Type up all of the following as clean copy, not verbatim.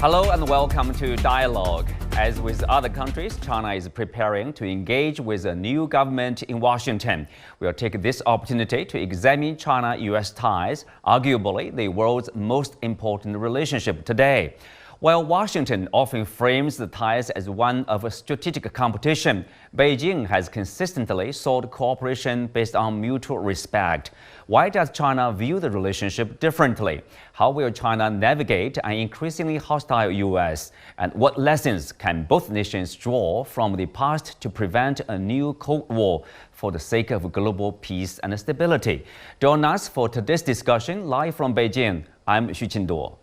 Hello and welcome to Dialogue. As with other countries, China is preparing to engage with a new government in Washington. We'll take this opportunity to examine China-U.S. ties, arguably the world's most important relationship today. While Washington often frames the ties as one of a strategic competition, Beijing has consistently sought cooperation based on mutual respect. Why does China view the relationship differently? How will China navigate an increasingly hostile U.S.? And what lessons can both nations draw from the past to prevent a new Cold War for the sake of global peace and stability? Join us for today's discussion live from Beijing. I'm Xu Qinduo.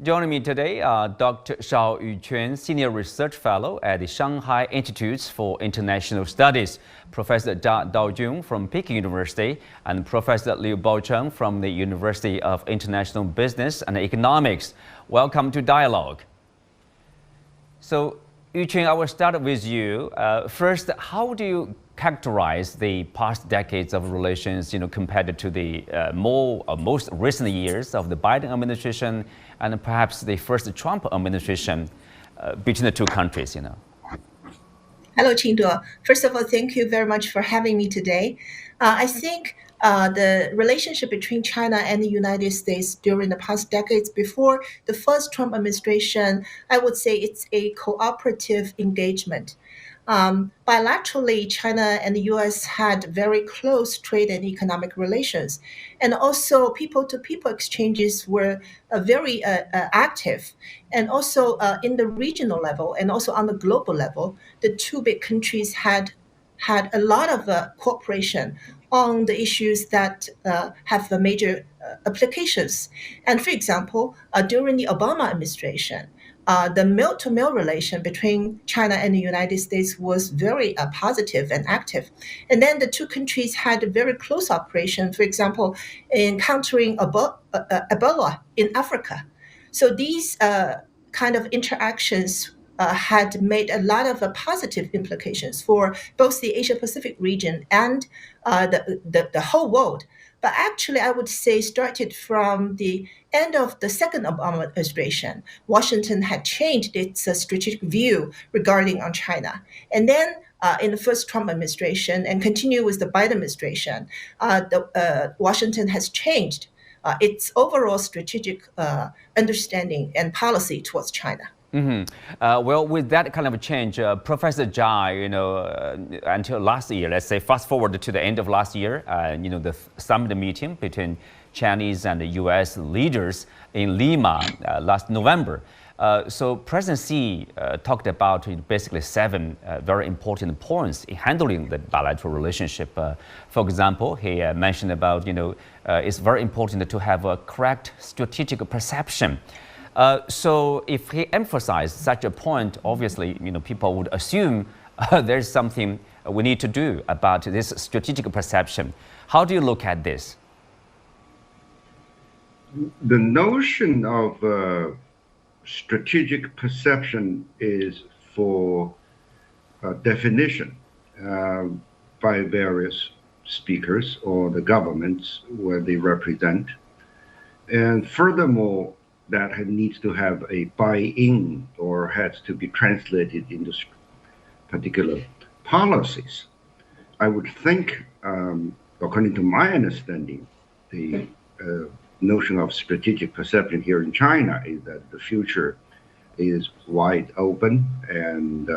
Joining me today are Dr. Shao Yuquan, Senior Research Fellow at the Shanghai Institutes for International Studies, Professor Zhao Daojun from Peking University, and Professor Liu Baocheng from the University of International Business and Economics. Welcome to Dialogue. So, Yuquan, I will start with you. First, how do you characterize the past decades of relations, compared to the most recent years of the Biden administration and perhaps the first Trump administration between the two countries, Hello, Qinduo. First of all, thank you very much for having me today. I think the relationship between China and the United States during the past decades before the first Trump administration, I would say it's a cooperative engagement. Bilaterally, China and the U.S. had very close trade and economic relations, and also people-to-people exchanges were very active. And also in the regional level and also on the global level, the two big countries had a lot of cooperation on the issues that have the major applications. And for example, during the Obama administration, the male-to-male relation between China and the United States was very positive and active. And then the two countries had a very close operation, for example, in countering Ebola in Africa. So these kind of interactions had made a lot of positive implications for both the Asia-Pacific region and the whole world. But actually, I would say started from the end of the second Obama administration, Washington had changed its strategic view regarding on China. And then in the first Trump administration and continue with the Biden administration, Washington has changed its overall strategic understanding and policy towards China. Well, with that kind of a change, Professor Zhai, until last year, let's say fast forward to the end of last year, the summit meeting between Chinese and U.S. leaders in Lima last November. So President Xi talked about basically 7 very important points in handling the bilateral relationship. For example, he mentioned about, it's very important to have a correct strategic perception. So if he emphasized such a point, obviously, people would assume there's something we need to do about this strategic perception. How do you look at this? The notion of strategic perception is for definition by various speakers or the governments where they represent. And furthermore, that needs to have a buy-in or has to be translated into particular policies. I would think, according to my understanding, the notion of strategic perception here in China is that the future is wide open and,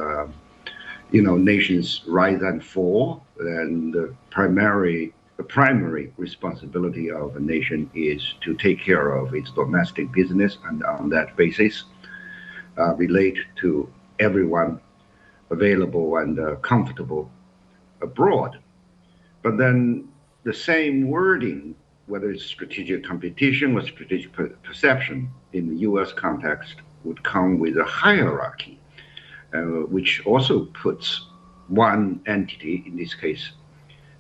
nations rise and fall, and the primary responsibility of a nation is to take care of its domestic business and on that basis relate to everyone available and comfortable abroad. But then the same wording, whether it's strategic competition or strategic perception in the U.S. context, would come with a hierarchy, which also puts one entity, in this case,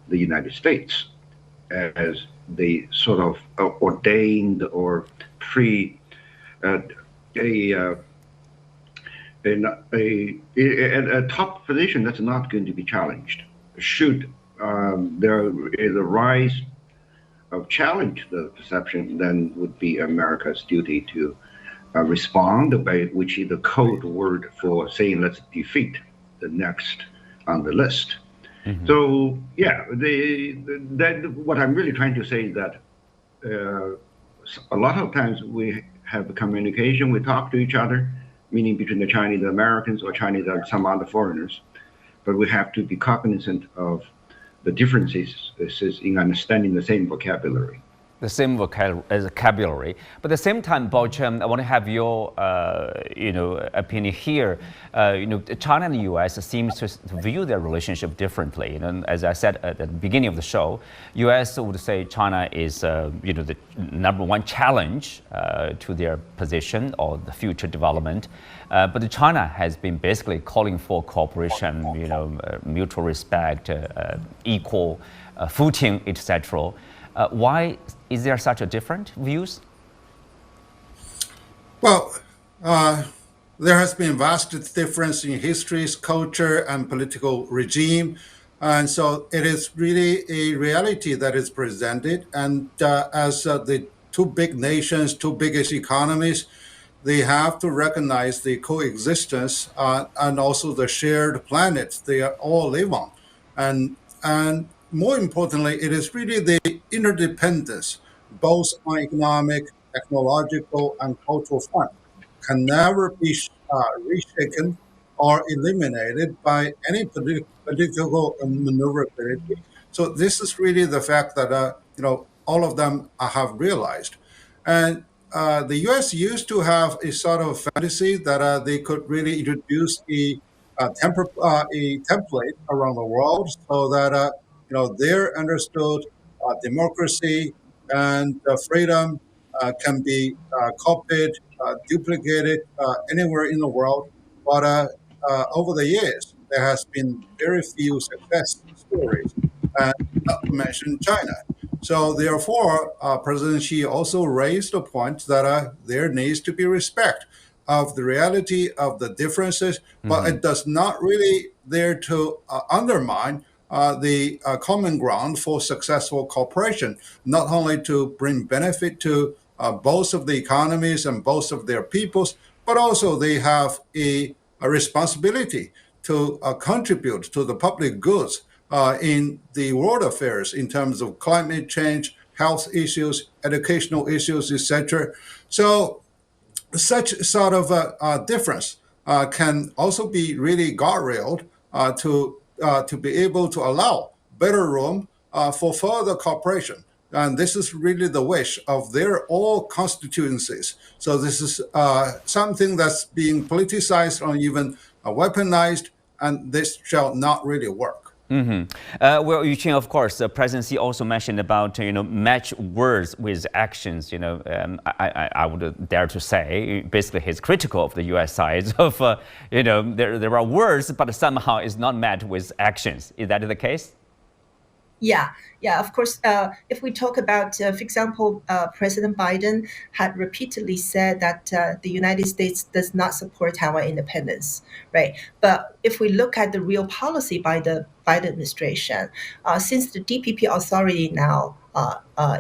the United States, as the sort of ordained or a top position that's not going to be challenged. Should there is a rise challenge the perception, then would be America's duty to respond by which is the code word for saying let's defeat the next on the list. So yeah, what I'm really trying to say is that a lot of times we have communication, we talk to each other, meaning between the Chinese and Americans or Chinese and some other foreigners, but we have to be cognizant of the differences in understanding the same vocabulary. The same vocabulary, but at the same time, Bao Chen, I want to have your, opinion here. China and the U.S. seems to view their relationship differently. As I said at the beginning of the show, U.S. would say China is, the number one challenge to their position or the future development. But China has been basically calling for cooperation, mutual respect, equal footing, etc. Why is there such a different views? Well, there has been vast difference in histories, culture, and political regime. And so it is really a reality that is presented. And as the two big nations, two biggest economies, they have to recognize the coexistence and also the shared planet they all live on. And more importantly, it is really the interdependence, both on economic, technological, and cultural front, can never be reshaken or eliminated by any political maneuverability. So this is really the fact that all of them have realized, and the U.S. used to have a sort of fantasy that they could really introduce a template around the world, so that they're understood democracy and freedom can be copied, duplicated anywhere in the world. But over the years, there has been very few success stories, and not to mention China. So therefore, President Xi also raised the point that there needs to be respect of the reality of the differences, but it does not really there to undermine the common ground for successful cooperation, not only to bring benefit to both of the economies and both of their peoples, but also they have a responsibility to contribute to the public goods in the world affairs in terms of climate change, health issues, educational issues, etc. So such sort of difference can also be really guardrailed to be able to allow better room for further cooperation. And this is really the wish of their all constituencies. So this is something that's being politicized or even weaponized, and this shall not really work. Well, Yuqing, of course, the presidency also mentioned about match words with actions. I would dare to say, basically, he's critical of the U.S. side of there are words, but somehow it's not met with actions. Is that the case? Yeah, of course. If we talk about, for example, President Biden had repeatedly said that the United States does not support Taiwan independence, right? But if we look at the real policy by the Biden administration, since the DPP authority now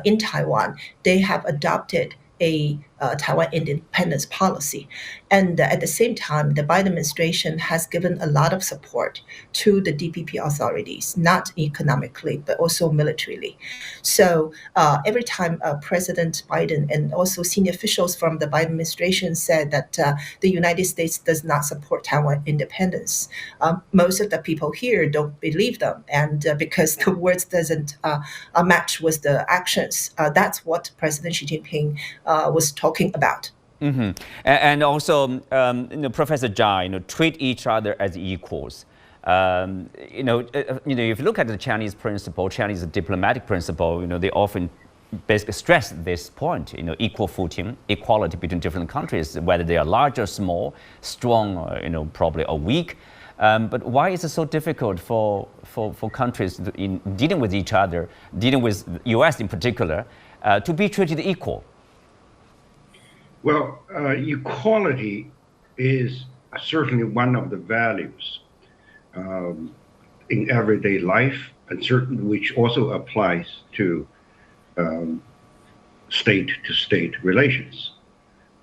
in Taiwan, they have adopted a Taiwan independence policy. And at the same time, the Biden administration has given a lot of support to the DPP authorities, not economically, but also militarily. So every time President Biden and also senior officials from the Biden administration said that the United States does not support Taiwan independence, most of the people here don't believe them. And because the words doesn't match with the actions, that's what President Xi Jinping was talking about. And also, Professor Zhai, treat each other as equals. If you look at the Chinese principle, Chinese diplomatic principle, they often basically stress this point, equal footing, equality between different countries, whether they are large or small, strong, or, probably or weak. But why is it so difficult for countries in dealing with each other, dealing with the U.S. in particular, to be treated equal? Well, equality is certainly one of the values in everyday life, and certainly which also applies to um, state-to-state relations.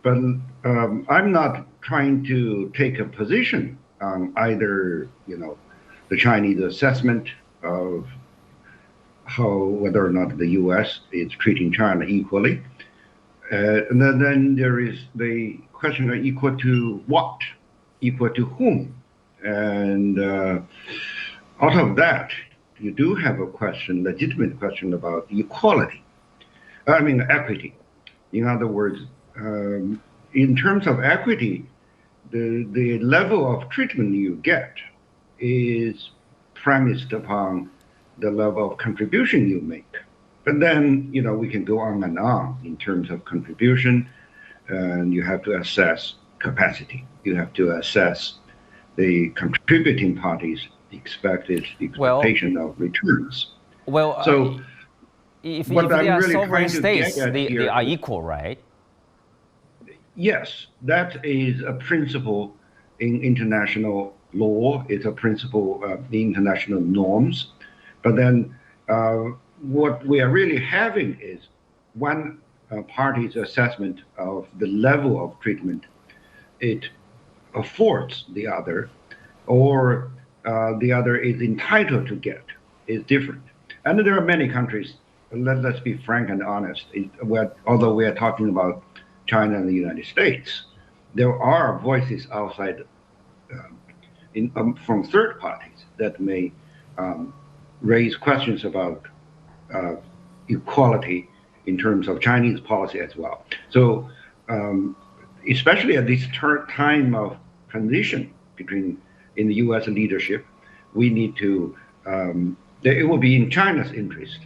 But I'm not trying to take a position on either, the Chinese assessment of whether or not the U.S. is treating China equally. And then there is the question of equal to what, equal to whom, and out of that, you do have a question, legitimate question about equality. I mean equity. In other words, in terms of equity, the level of treatment you get is premised upon the level of contribution you make. But then, we can go on and on in terms of contribution, and you have to assess capacity. You have to assess the contributing parties' expectation of returns. Well, so if what they I'm are really sovereign trying to get states, at they here are is- equal, right? Yes, that is a principle in international law. It's a principle of the international norms. But then what we are really having is one party's assessment of the level of treatment it affords the other, or the other is entitled to get, is different. And there are many countries, let's be frank and honest, although we are talking about China and the United States, there are voices outside from third parties that may raise questions about equality in terms of Chinese policy as well. So especially at this time of transition in the U.S. leadership, we need to, it will be in China's interest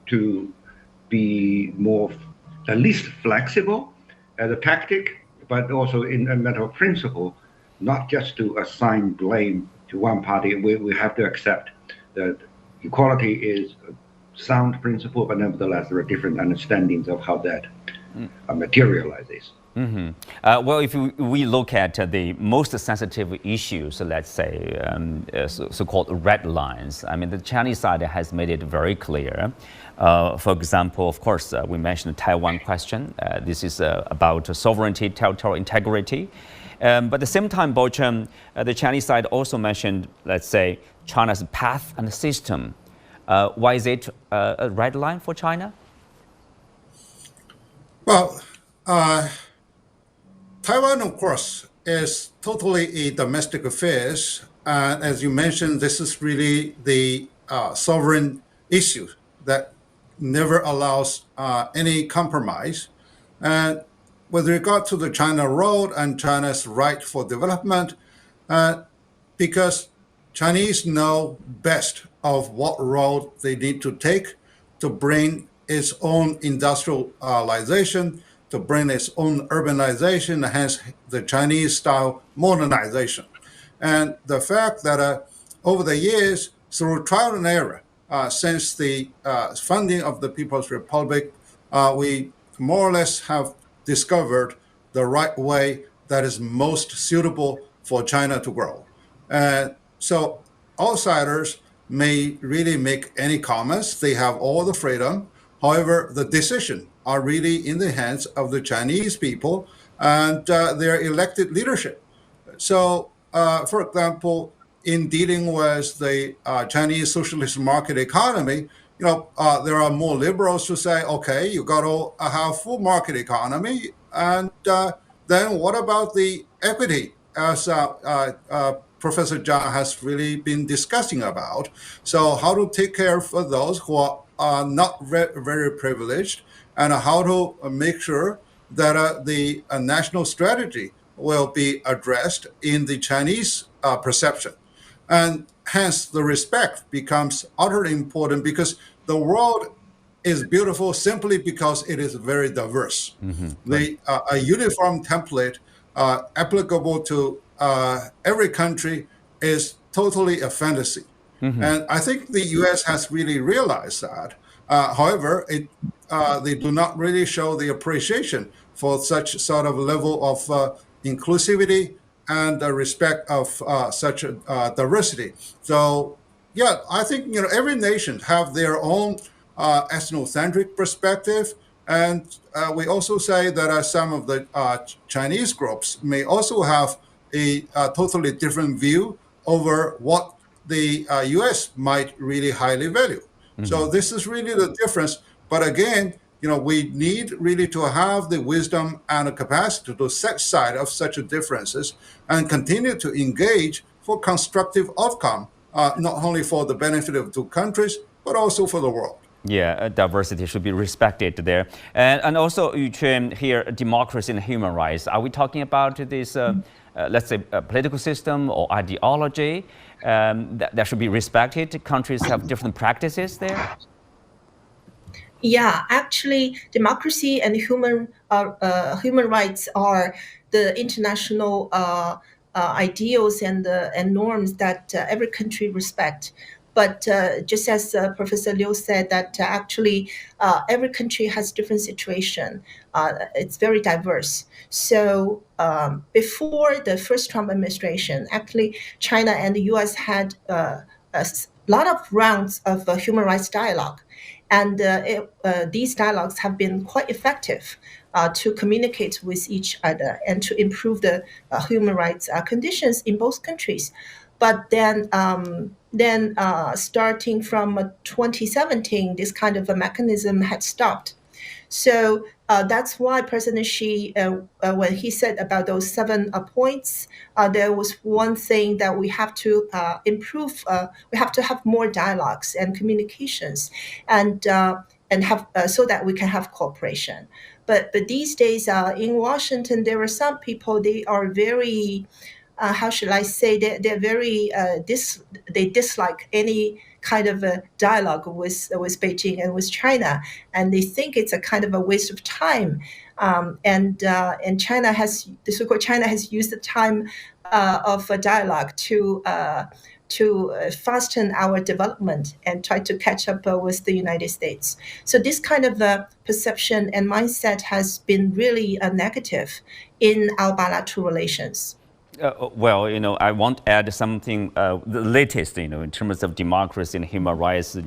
to be more, at least flexible as a tactic, but also in a matter of principle, not just to assign blame to one party. We have to accept that equality is a sound principle, but nevertheless, there are different understandings of how that materializes. Well, if we look at the most sensitive issues, let's say, so-called red lines, I mean, the Chinese side has made it very clear. For example, of course, we mentioned the Taiwan question. This is about sovereignty, territorial integrity. But at the same time, Bochum, the Chinese side also mentioned, let's say, China's path and system. Why is it a red line for China? Well, Taiwan, of course, is totally a domestic affairs. And as you mentioned, this is really the sovereign issue that never allows any compromise. And with regard to the China road and China's right for development, because Chinese know best of what road they need to take to bring its own industrialization, to bring its own urbanization, hence the Chinese style modernization. And the fact that over the years, through trial and error, since the funding of the People's Republic, we more or less have discovered the right way that is most suitable for China to grow. And so outsiders may really make any comments. They have all the freedom. However, the decision are really in the hands of the Chinese people and their elected leadership. So, for example, in dealing with the Chinese socialist market economy, there are more liberals who say, okay, you got to have full market economy. And then what about the equity, as Professor Zhang has really been discussing about? So how to take care for those who are not very privileged, and how to make sure that the national strategy will be addressed in the Chinese perception. And hence, the respect becomes utterly important, because the world is beautiful simply because it is very diverse. A uniform template applicable to every country is totally a fantasy. And I think the U.S. has really realized that. However, they do not really show the appreciation for such sort of level of inclusivity and the respect of such diversity. So, yeah, I think every nation have their own ethnocentric perspective. And we also say that some of the Chinese groups may also have a totally different view over what the U.S. might really highly value. So this is really the difference. But again, we need really to have the wisdom and the capacity to set aside of such differences and continue to engage for constructive outcome, not only for the benefit of two countries, but also for the world. Yeah, diversity should be respected there. And also, Yuchen, here, democracy and human rights. Are we talking about this, let's say, political system or ideology that should be respected? Countries have different practices there? Yeah, actually, democracy and human rights are the international ideals and norms that every country respect. But just as Professor Liu said, that actually every country has different situation. It's very diverse. So before the first Trump administration, actually China and the U.S. had lot of rounds of human rights dialogue. And these dialogues have been quite effective to communicate with each other and to improve the human rights conditions in both countries. But then starting from 2017, this kind of a mechanism had stopped. So that's why President Xi, when he said about those 7 points, there was one thing that we have to improve. We have to have more dialogues and communications, and have so that we can have cooperation. But these days in Washington, there are some people, they are very how should I say, they're very they dislike any kind of a dialogue with Beijing and with China, and they think it's a kind of a waste of time. And China has, the so-called China has used the time of a dialogue to fasten our development and try to catch up with the United States. So this kind of perception and mindset has been really negative in our bilateral relations. Well, I want to add something, the latest, in terms of democracy and human rights,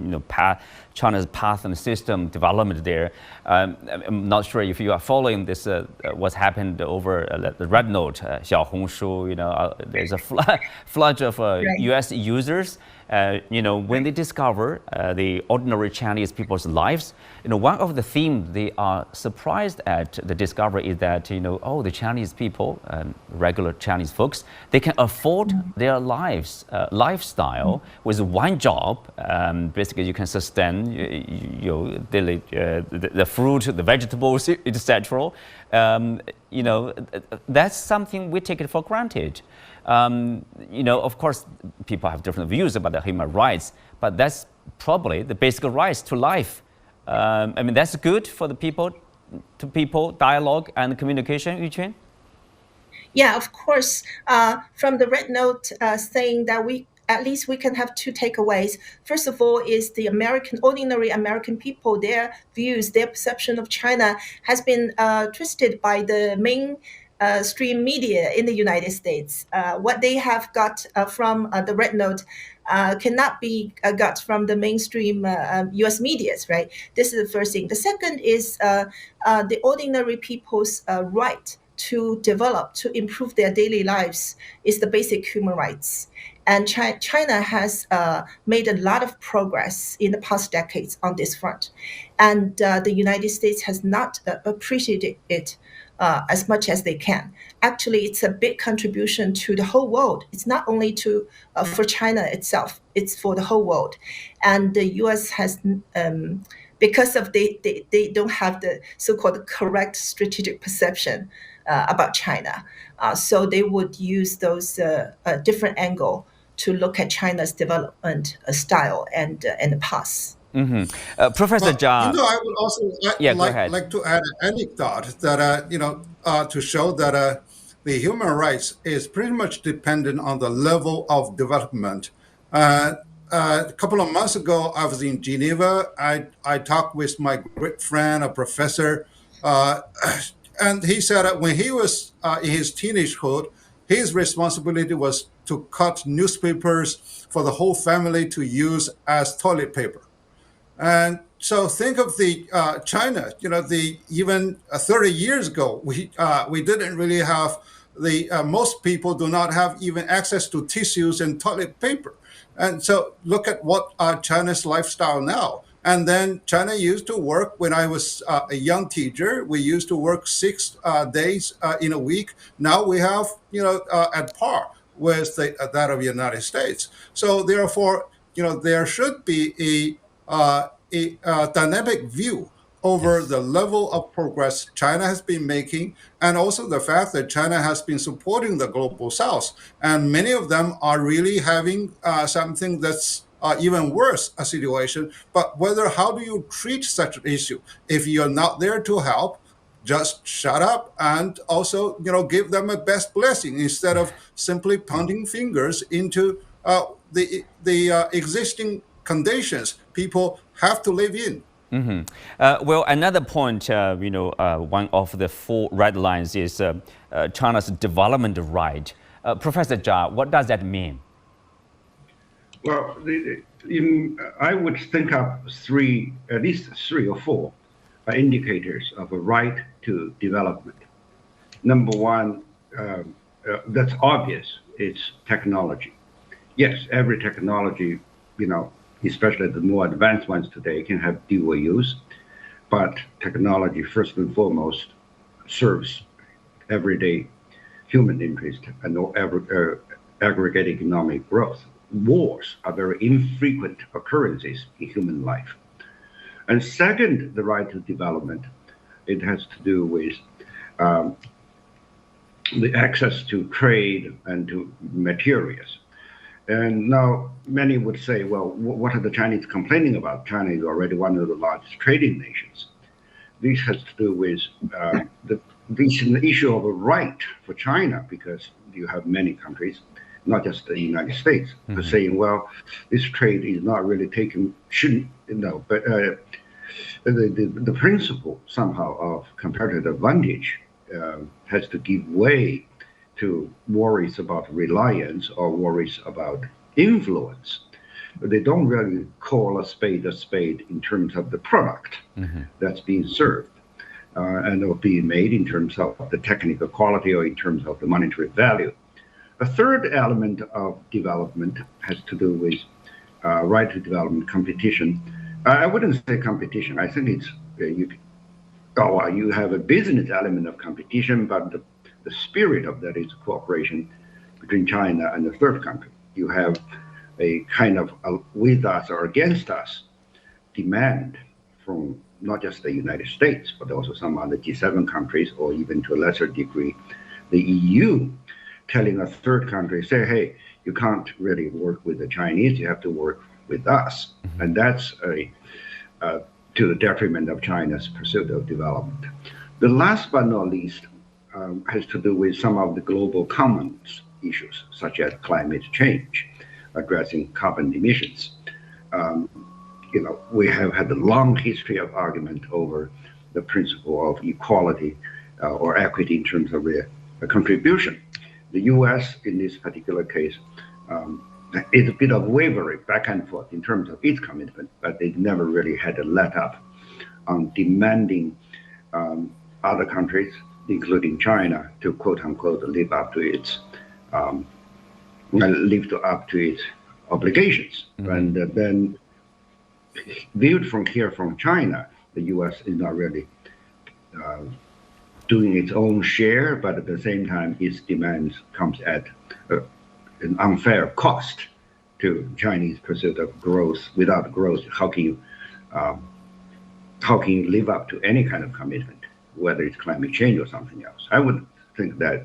China's path and system development there. I'm not sure if you are following this, what's happened over the Red Note, Xiaohongshu, there's a flood of U.S. users. When they discover the ordinary Chinese people's lives, one of the themes they are surprised at the discovery is that, the Chinese people, regular Chinese folks, they can afford their lifestyle with one job. Basically, you can sustain daily, the fruit, the vegetables, etc. That's something we take it for granted. Of course, people have different views about the human rights, but that's probably the basic rights to life. That's good for the people dialogue and communication, Yuchen? Yeah, of course. From the Red Note saying that at least we can have 2 takeaways. First of all, is the ordinary American people, their views, their perception of China has been twisted by the mainstream media in the United States. What they have got from the Red Note cannot be got from the mainstream U.S. medias, right? This is the first thing. The second is the ordinary people's right to develop, to improve their daily lives is the basic human rights. And China has made a lot of progress in the past decades on this front. And the United States has not appreciated it as much as they can. Actually, it's a big contribution to the whole world. It's not only for China itself, it's for the whole world. And the U.S. has, because of they don't have the so-called correct strategic perception about China. So they would use those different angle to look at China's development style and the past. Professor Zhang. I would also like to add an anecdote that, to show that the human rights is pretty much dependent on the level of development. A couple of months ago, I was in Geneva. I talked with my great friend, a professor, and he said that when he was in his teenagehood, his responsibility was to cut newspapers for the whole family to use as toilet paper. And so think of the China. The even 30 years ago, we didn't really have the most people do not have even access to tissues and toilet paper. And so look at what China's lifestyle now. And then China used to work when I was a young teacher. We used to work 6 days in a week. Now we have, at par with that of the United States. So therefore, there should be a dynamic view over Yes. the level of progress China has been making, and also the fact that China has been supporting the global South. And many of them are really having something that's even worse a situation. But how do you treat such an issue? If you're not there to help, just shut up and also, give them a best blessing instead of simply pointing fingers into the existing conditions people have to live in. Well, another point, one of the 4 red lines is China's development right. Professor Zhao, what does that mean? Well, I would think of at least three or four indicators of a right to development. Number one, that's obvious, it's technology. Yes, every technology, especially the more advanced ones today, can have dual use, but technology, first and foremost, serves everyday human interest and aggregate economic growth. Wars are very infrequent occurrences in human life. And second, the right to development, it has to do with the access to trade and to materials. And now many would say, well, what are the Chinese complaining about? China is already one of the largest trading nations. This has to do with this is an issue of a right for China, because you have many countries, not just the United States, saying, well, this trade is not really but the principle somehow of comparative advantage has to give way to worries about reliance or worries about influence. They don't really call a spade in terms of the product that's being served and or being made in terms of the technical quality or in terms of the monetary value. A third element of development has to do with right to development competition. I wouldn't say competition. I think it's you have a business element of competition, but the spirit of that is cooperation between China and the third country. You have a kind of with us or against us demand from not just the United States, but also some other G7 countries, or even to a lesser degree, the EU, telling a third country, say, hey, you can't really work with the Chinese, you have to work with us. And that's to the detriment of China's pursuit of development. The last but not least has to do with some of the global commons issues, such as climate change, addressing carbon emissions. We have had a long history of argument over the principle of equality or equity in terms of a contribution. The U.S. in this particular case is a bit of wavering back and forth in terms of its commitment, but it never really had a let up on demanding other countries, including China, to quote unquote live up to its obligations. And then viewed from China, the U.S. is not really doing its own share, but at the same time, its demands comes at an unfair cost to Chinese pursuit of growth. Without growth, how can you live up to any kind of commitment, whether it's climate change or something else? I would think that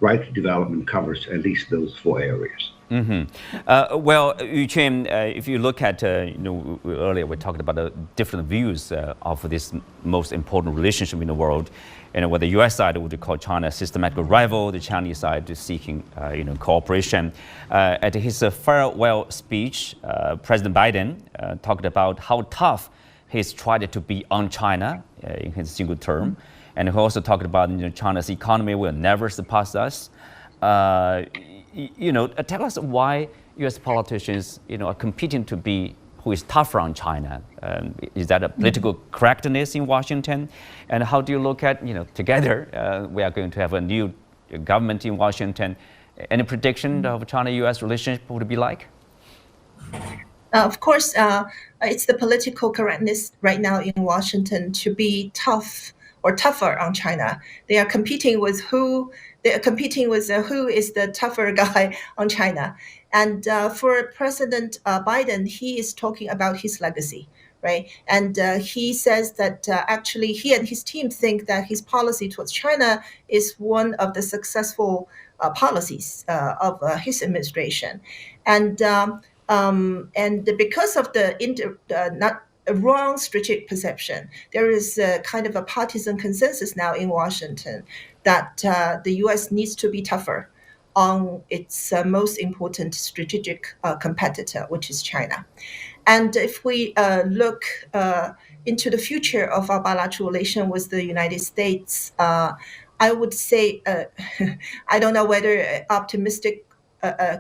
right to development covers at least those 4 areas. Well, Yu-Chen, if you look at, earlier we talked about the different views of this most important relationship in the world, where the U.S. side would call China a systematic rival, the Chinese side is seeking, cooperation. At his farewell speech, President Biden talked about how tough he's tried to be on China in his single term, and he also talked about China's economy will never surpass us. Tell us why U.S. politicians, are competing to be who is tougher on China? Is that a political correctness in Washington? And how do you look at, together we are going to have a new government in Washington. Any prediction of China-U.S. relationship would be like? Of course, it's the political correctness right now in Washington to be tough or tougher on China. They are competing with who is the tougher guy on China. And for President Biden, he is talking about his legacy, right? And he says that actually he and his team think that his policy towards China is one of the successful policies of his administration. And because of the not a wrong strategic perception, there is a kind of a partisan consensus now in Washington that the U.S. needs to be tougher on its most important strategic competitor, which is China. And if we look into the future of our bilateral relation with the United States, I would say, I don't know whether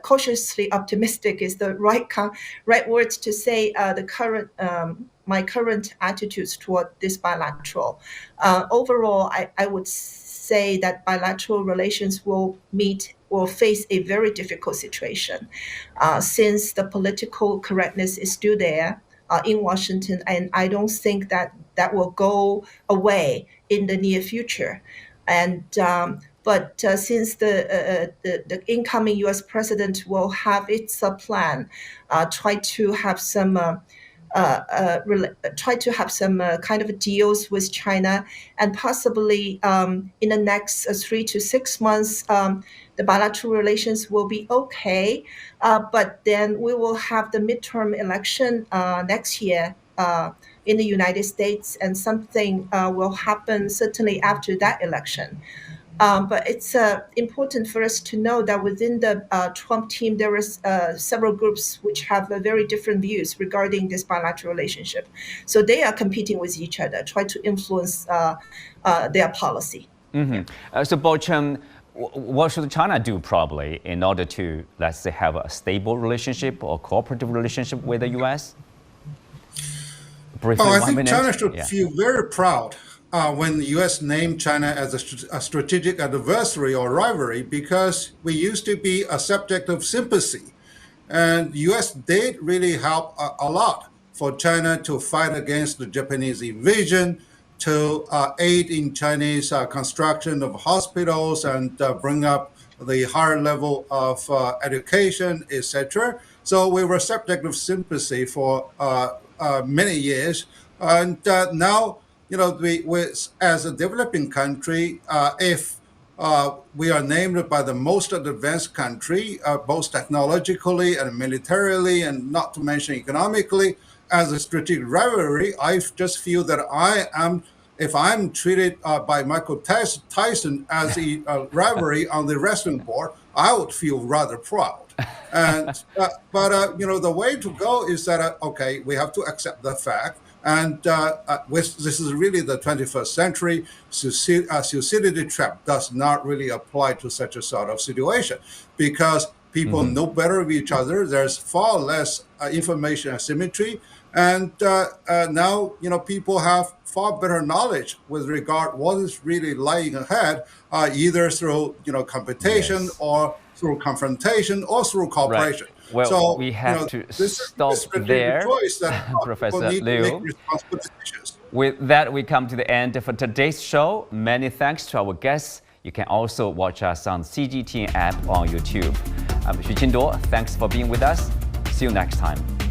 cautiously optimistic is the right words to say. My current attitudes toward this bilateral. Overall, I would say that bilateral relations will face a very difficult situation, since the political correctness is still there in Washington, and I don't think that will go away in the near future. And but since the incoming U.S. president will have its plan, try to have some kind of deals with China, and possibly in the next 3 to 6 months, the bilateral relations will be okay. But then we will have the midterm election next year in the United States, and something will happen certainly after that election. But it's important for us to know that within the Trump team, there is several groups which have very different views regarding this bilateral relationship. So they are competing with each other, try to influence their policy. Mm-hmm. So, Bo Chen, what should China do probably in order to, let's say, have a stable relationship or cooperative relationship with the U.S.? Briefly, I think China should feel very proud when the U.S. named China as a strategic adversary or rivalry, because we used to be a subject of sympathy. And the U.S. did really help a lot for China to fight against the Japanese invasion, to aid in Chinese construction of hospitals and bring up the higher level of education, etc. So we were subject of sympathy for many years. And now, we as a developing country, if we are named by the most advanced country, both technologically and militarily, and not to mention economically, as a strategic rivalry, I just feel that if I'm treated by Michael Tyson as a rivalry on the wrestling board, I would feel rather proud. And but the way to go is that okay, we have to accept the fact. And this is really the 21st century. Thucydides trap does not really apply to such a sort of situation, because people know better of each other. There's far less information asymmetry. And now, people have far better knowledge with regard what is really lying ahead, either through, competition or through confrontation or through cooperation. Right. Well, so, we have to stop there, Professor Liu. With that, we come to the end of today's show. Many thanks to our guests. You can also watch us on CGTN app on YouTube. I'm Xu Qinduo. Thanks for being with us. See you next time.